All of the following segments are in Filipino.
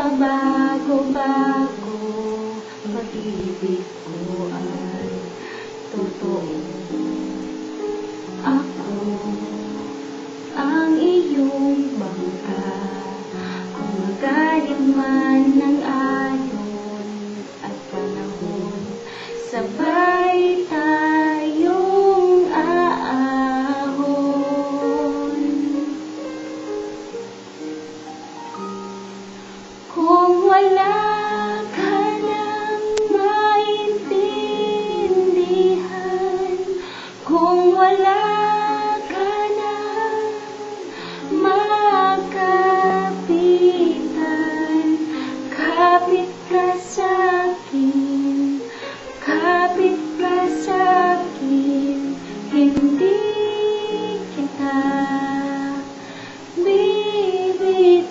Mabago-bago, pag-ibig ko ay totoo. Ako ang iyong bangka, kung magalit man ng alon at panahon, sabay tayong aahon. Kung wala ka nang maintindihan, kung wala ka nang makapitan, kapit ka sa'kin, kapit ka sa'kin, hindi kita bibitawan.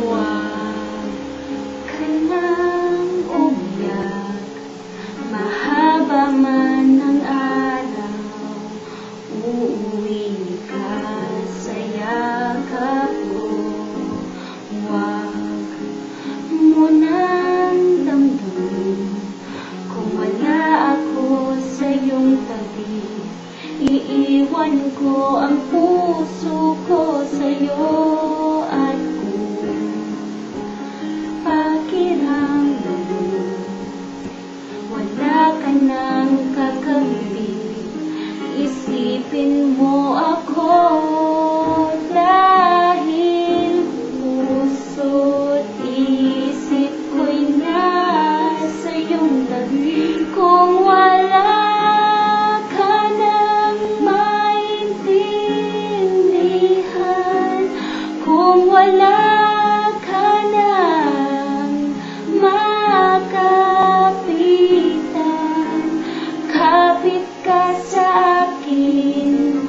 Huwag ka nang umiyak, mahaba man ang araw, uuwi ka sa yakap ko. Huwag mo nang damdamin, kung wala ako sa iyong tabi, iiwan ko ang puso ko sa'yo. At kung pakiramdam mo wala ka nang kakampi, isipin mo ako, dahil puso't isip ko'y nasa iyong tabi. Kung wala ka nang maintindihan, kung wala ka nang makapitan, kapit ka sa akin,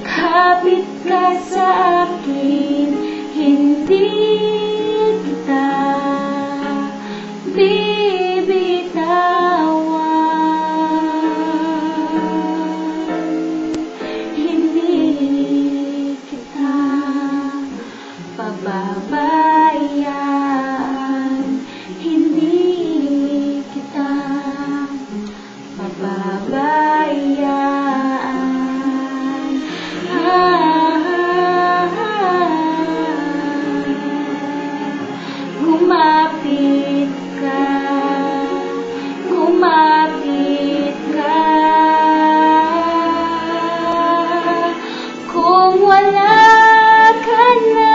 kapit ka sa akin, hindi kita bibitawan, hindi kita pababayaan, hindi kita pababayaan. Kumapit ka, kumapit ka, kung wala ka na